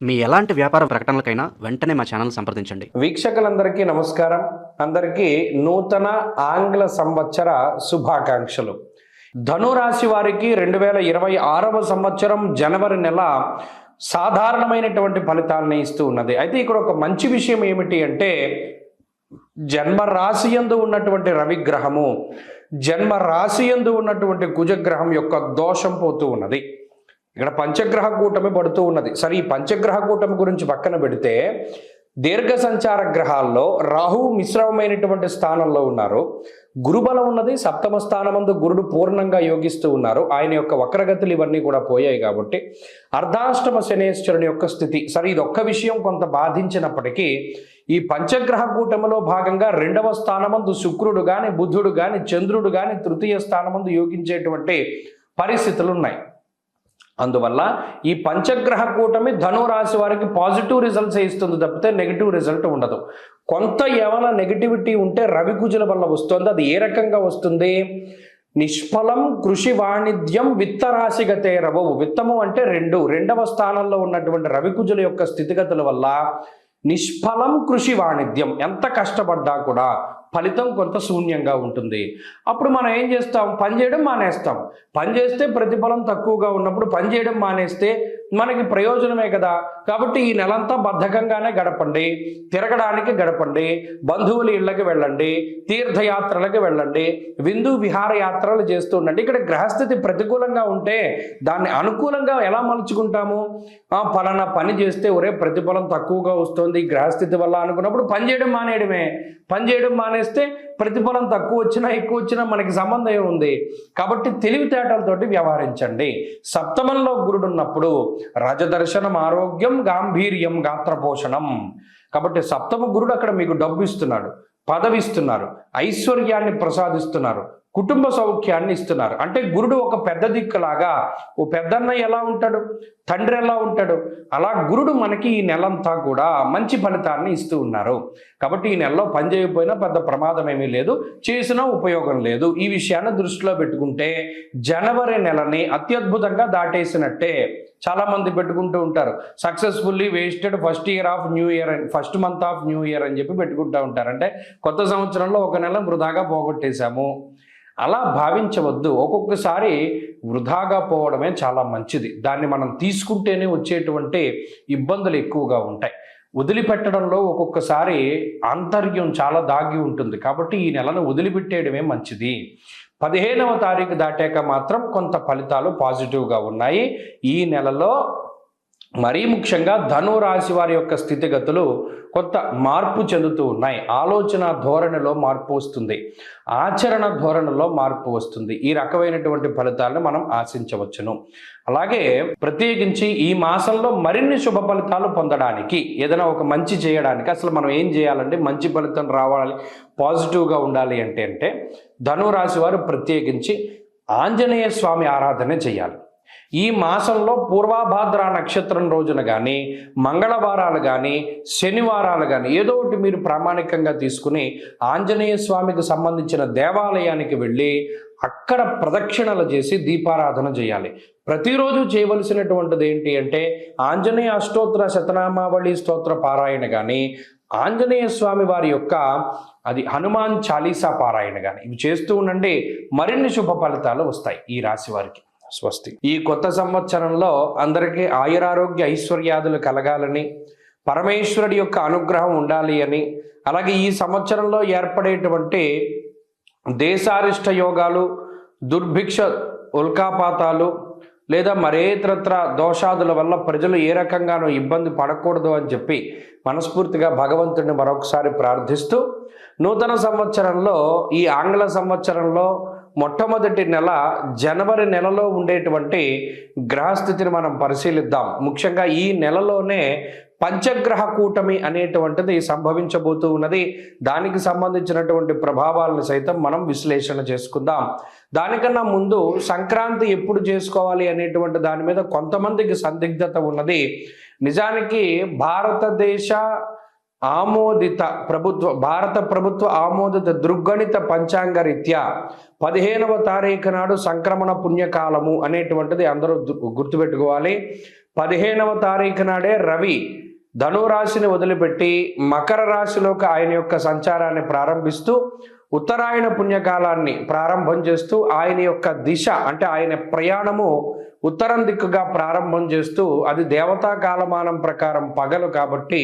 మీ ఎలాంటి వ్యాపార ప్రకటనలకైనా వెంటనే మా ఛానల్ సంప్రదించండి. వీక్షకులందరికీ నమస్కారం. అందరికీ నూతన ఆంగ్ల సంవత్సర శుభాకాంక్షలు. ధనురాశి వారికి 2026వ సంవత్సరం జనవరి నెల సాధారణమైనటువంటి ఫలితాలని ఇస్తూ ఉన్నది. అయితే ఇక్కడ ఒక మంచి విషయం ఏమిటి అంటే, జన్మ రాశి యందు ఉన్నటువంటి రవిగ్రహము, జన్మ రాశి యందు ఉన్నటువంటి కుజగ్రహం యొక్క దోషం పోతూ ఉన్నది. ఇక్కడ పంచగ్రహ కూటమి పడుతూ ఉన్నది. సరే, ఈ పంచగ్రహ కూటమి గురించి పక్కన పెడితే, దీర్ఘ సంచార గ్రహాల్లో రాహువు మిశ్రమమైనటువంటి స్థానంలో ఉన్నారు. గురుబలం ఉన్నది. సప్తమ స్థానమందు గురుడు పూర్ణంగా యోగిస్తూ ఉన్నారు. ఆయన యొక్క వక్రగతులు ఇవన్నీ కూడా పోయాయి కాబట్టి అర్ధాష్టమ శనేశ్వరుని యొక్క స్థితి. సరే, ఇది ఒక్క విషయం కొంత బాధించినప్పటికీ, ఈ పంచగ్రహ కూటమిలో భాగంగా 2వ స్థానమందు శుక్రుడు కానీ, బుధుడు కానీ, చంద్రుడు కానీ తృతీయ స్థానమందు యోగించేటువంటి పరిస్థితులు ఉన్నాయి. అందువల్ల ఈ పంచగ్రహ కూటమి ధనురాశి వారికి పాజిటివ్ రిజల్ట్స్ ఇస్తుంది తప్పితే నెగిటివ్ రిజల్ట్ ఉండదు. కొంత ఏమైనా నెగిటివిటీ ఉంటే రవి కుజుల వల్ల వస్తుంది. అది ఏ రకంగా వస్తుంది? నిష్ఫలం కృషి వాణిజ్యం విత్తరాశిగతే రవవు. విత్తము అంటే 2వ స్థానంలో ఉన్నటువంటి రవి కుజుల యొక్క స్థితిగతుల వల్ల నిష్ఫలం కృషి వాణిజ్యం. ఎంత కష్టపడ్డా కూడా ఫలితం కొంత శూన్యంగా ఉంటుంది. అప్పుడు మనం ఏం చేస్తాం? పని చేయడం మానేస్తాం. పని చేస్తే ప్రతిఫలం తక్కువగా ఉన్నప్పుడు పని చేయడం మానేస్తే మనకి ప్రయోజనమే కదా. కాబట్టి ఈ నెలంతా బద్ధకంగానే గడపండి, తిరగడానికి గడపండి, బంధువుల ఇళ్ళకి వెళ్ళండి, తీర్థయాత్రలకు వెళ్ళండి, విందు విహారయాత్రలు చేస్తూ ఉండండి. ఇక్కడ గ్రహస్థితి ప్రతికూలంగా ఉంటే దాన్ని అనుకూలంగా ఎలా మలుచుకుంటాము? ఫలానా పని చేస్తే ఒరే ప్రతిఫలం తక్కువగా వస్తుంది ఈ గ్రహస్థితి వల్ల అనుకున్నప్పుడు పని చేయడం మానేయడమే. పని చేయడం మానేస్తే ప్రతిఫలం తక్కువ వచ్చినా ఎక్కువ వచ్చినా మనకి సంబంధం ఏముంది? కాబట్టి తెలివితేటలతోటి వ్యవహరించండి. సప్తమంలో గురుడు ఉన్నప్పుడు రాజదర్శనం, ఆరోగ్యం, గాంభీర్యం, గాత్రపోషణం. కాబట్టి సప్తమ గురుడు అక్కడ మీకు డబ్బు ఇస్తున్నాడు, పదవి ఇస్తున్నారు, ఐశ్వర్యాన్ని ప్రసాదిస్తున్నారు, కుటుంబ సౌఖ్యాన్ని ఇస్తున్నారు. అంటే గురుడు ఒక పెద్ద దిక్కులాగా, ఓ పెద్దన్న ఎలా ఉంటాడు, తండ్రి ఎలా ఉంటాడు, అలా గురుడు మనకి ఈ నెలంతా కూడా మంచి ఫలితాన్ని ఇస్తూ ఉన్నారు. కాబట్టి ఈ నెలలో పని చేయకపోయినా పెద్ద ప్రమాదం ఏమీ లేదు, చేసినా ఉపయోగం లేదు. ఈ విషయాన్ని దృష్టిలో పెట్టుకుంటే జనవరి నెలని అత్యద్భుతంగా దాటేసినట్టే. చాలా మంది పెట్టుకుంటూ ఉంటారు, successfully wasted first year of new year అని, first month of new year అని చెప్పి పెట్టుకుంటూ ఉంటారు. అంటే కొత్త సంవత్సరంలో ఒక నెల వృధాగా పోగొట్టేశాము. అలా భావించవద్దు. ఒక్కొక్కసారి వృధాగా పోవడమే చాలా మంచిది. దాన్ని మనం తీసుకుంటేనే వచ్చేటువంటి ఇబ్బందులు ఎక్కువగా ఉంటాయి. వదిలిపెట్టడంలో ఒక్కొక్కసారి ఆంతర్యం చాలా దాగి ఉంటుంది. కాబట్టి ఈ నెలను వదిలిపెట్టేయడమే మంచిది. 15వ తారీఖు దాటాక మాత్రం కొంత ఫలితాలు పాజిటివ్గా ఉన్నాయి. ఈ నెలలో మరీ ముఖ్యంగా ధనురాశి వారి యొక్క స్థితిగతులు కొంత మార్పు చెందుతూ ఉన్నాయి. ఆలోచన ధోరణిలో మార్పు వస్తుంది, ఆచరణ ధోరణిలో మార్పు వస్తుంది. ఈ రకమైనటువంటి ఫలితాలను మనం ఆశించవచ్చును. అలాగే ప్రత్యేకించి ఈ మాసంలో మరిన్ని శుభ ఫలితాలు పొందడానికి, ఏదైనా ఒక మంచి చేయడానికి అసలు మనం ఏం చేయాలంటే, మంచి ఫలితం రావాలి, పాజిటివ్గా ఉండాలి అంటే ధనురాశి వారు ప్రత్యేకించి ఆంజనేయ స్వామి ఆరాధన చేయాలి. ఈ మాసంలో పూర్వాభాద్ర నక్షత్రం రోజున కానీ, మంగళవారాలు కానీ, శనివారాలు కానీ ఏదో ఒకటి మీరు ప్రామాణికంగా తీసుకుని ఆంజనేయ స్వామికి సంబంధించిన దేవాలయానికి వెళ్ళి అక్కడ ప్రదక్షిణలు చేసి దీపారాధన చేయాలి. ప్రతిరోజు చేయవలసినటువంటిది ఏంటి అంటే, ఆంజనేయ అష్టోత్తర శతనామావళి స్తోత్ర పారాయణ కానీ, ఆంజనేయ స్వామి వారి యొక్క హనుమాన్ చాలీసా పారాయణ కానీ ఇవి చేస్తూ ఉండండి. మరిన్ని శుభ ఫలితాలు వస్తాయి ఈ రాశి వారికి. స్వస్తి. ఈ కొత్త సంవత్సరంలో అందరికీ ఆయురారోగ్య ఐశ్వర్యాదులు కలగాలని, పరమేశ్వరుడి యొక్క అనుగ్రహం ఉండాలి అని, అలాగే ఈ సంవత్సరంలో ఏర్పడేటువంటి దేశారిష్ట యోగాలు, దుర్భిక్ష ఉల్కాపాతాలు లేదా మరేతరత్ర దోషాదుల వల్ల ప్రజలు ఏ రకంగానూ ఇబ్బంది పడకూడదు అని చెప్పి మనస్ఫూర్తిగా భగవంతుడిని మరొకసారి ప్రార్థిస్తూ, నూతన సంవత్సరంలో ఈ ఆంగ్ల సంవత్సరంలో మొట్టమొదటి నెల జనవరి నెలలో ఉండేటువంటి గ్రహస్థితిని మనం పరిశీలిద్దాం. ముఖ్యంగా ఈ నెలలోనే పంచగ్రహ కూటమి అనేటువంటిది సంభవించబోతూ ఉన్నది. దానికి సంబంధించినటువంటి ప్రభావాలను సైతం మనం విశ్లేషణ చేసుకుందాం. దానికన్నా ముందు సంక్రాంతి ఎప్పుడు చేసుకోవాలి అనేటువంటి దాని మీద కొంతమందికి సందిగ్ధత ఉన్నది. నిజానికి భారతదేశ ఆమోదిత భారత ప్రభుత్వ ఆమోదిత దృగ్గణిత పంచాంగ రీత్యా 15వ తారీఖు నాడు సంక్రమణ పుణ్యకాలము అనేటువంటిది అందరూ గుర్తుపెట్టుకోవాలి. 15వ తారీఖు నాడే రవి ధనురాశిని వదిలిపెట్టి మకర రాశిలోకి ఆయన యొక్క సంచారాన్ని ప్రారంభిస్తూ ఉత్తరాయణ పుణ్యకాలాన్ని ప్రారంభం చేస్తూ ఆయన యొక్క దిశ అంటే ఆయన ప్రయాణము ఉత్తరం దిక్కుగా ప్రారంభం చేస్తూ అది దేవతా కాలమానం ప్రకారం పగలు కాబట్టి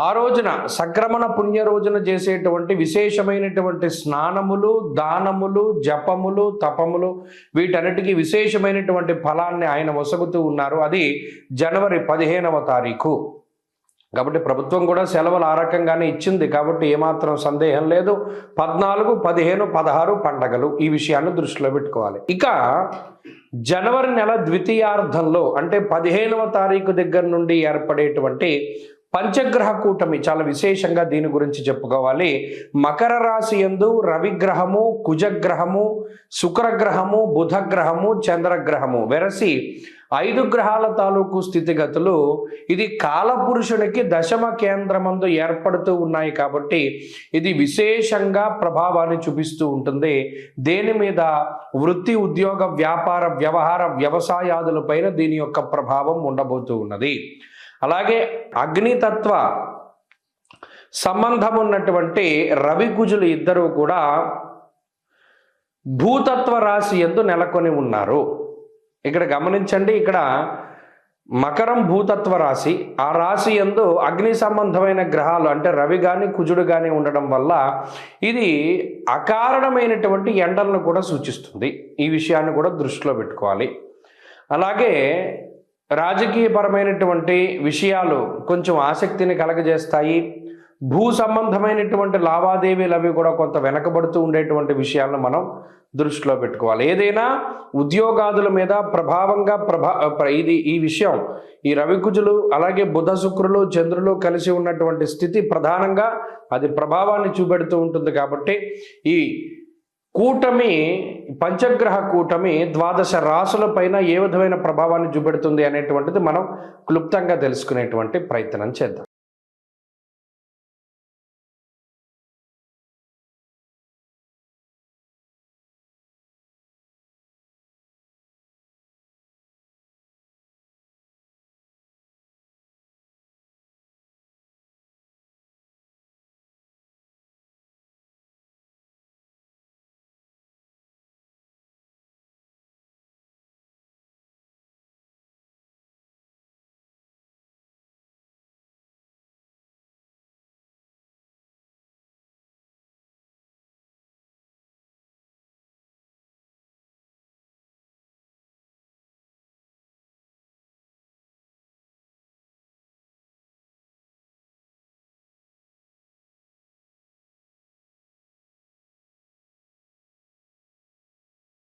ఆ రోజున సంక్రమణ పుణ్య రోజున చేసేటువంటి విశేషమైనటువంటి స్నానములు, దానములు, జపములు, తపములు వీటన్నిటికీ విశేషమైనటువంటి ఫలాన్ని ఆయన వసగుతూ ఉన్నారు. అది జనవరి 15వ తారీఖు కాబట్టి ప్రభుత్వం కూడా సెలవులు ఆ రకంగానే ఇచ్చింది కాబట్టి ఏమాత్రం సందేహం లేదు. 14, 15, 16 పండగలు ఈ విషయాన్ని దృష్టిలో పెట్టుకోవాలి. ఇక జనవరి నెల ద్వితీయార్థంలో అంటే 15వ తారీఖు దగ్గర నుండి ఏర్పడేటువంటి పంచగ్రహ కూటమి చాలా విశేషంగా దీని గురించి చెప్పుకోవాలి. మకర రాశి యందు రవిగ్రహము, కుజగ్రహము, శుక్రగ్రహము, బుధగ్రహము, చంద్రగ్రహము వెరసి 5 గ్రహాల తాలూకు స్థితిగతులు ఇది కాలపురుషునికి దశమ కేంద్రమందు ఏర్పడుతూ ఉన్నాయి కాబట్టి ఇది విశేషంగా ప్రభావాన్ని చూపిస్తూ ఉంటుంది. దేని మీద? వృత్తి, ఉద్యోగ, వ్యాపార, వ్యవహార, వ్యవసాయాదులపైన దీని యొక్క ప్రభావం ఉండబోతూ ఉన్నది. అలాగే అగ్నితత్వ సంబంధం ఉన్నటువంటి రవి కుజులు ఇద్దరూ కూడా భూతత్వ రాశి యందు నెలకొని ఉన్నారు. ఇక్కడ గమనించండి, ఇక్కడ మకరం భూతత్వ రాశి, ఆ రాశి యందు అగ్ని సంబంధమైన గ్రహాలు అంటే రవి కానీ కుజుడు కానీ ఉండడం వల్ల ఇది అకారణమైనటువంటి ఎండలను కూడా సూచిస్తుంది. ఈ విషయాన్ని కూడా దృష్టిలో పెట్టుకోవాలి. అలాగే రాజకీయపరమైనటువంటి విషయాలు కొంచెం ఆసక్తిని కలగజేస్తాయి. భూ సంబంధమైనటువంటి లావాదేవీలు అవి కూడా కొంత వెనకబడుతూ ఉండేటువంటి విషయాలను మనం దృష్టిలో పెట్టుకోవాలి. ఏదైనా ఉద్యోగాదుల మీద ప్రభావంగా ఈ విషయం ఈ రవికుజులు అలాగే బుధ, శుక్రులు, చంద్రులు కలిసి ఉన్నటువంటి స్థితి ప్రధానంగా అది ప్రభావాన్ని చూపెడుతూ ఉంటుంది. కాబట్టి ఈ కూటమి, పంచగ్రహ కూటమి 12 రాశుల పైన ఏ విధమైన ప్రభావాన్ని చూపెడుతుంది అనేటువంటిది మనం క్లుప్తంగా తెలుసుకునేటువంటి ప్రయత్నం చేద్దాం.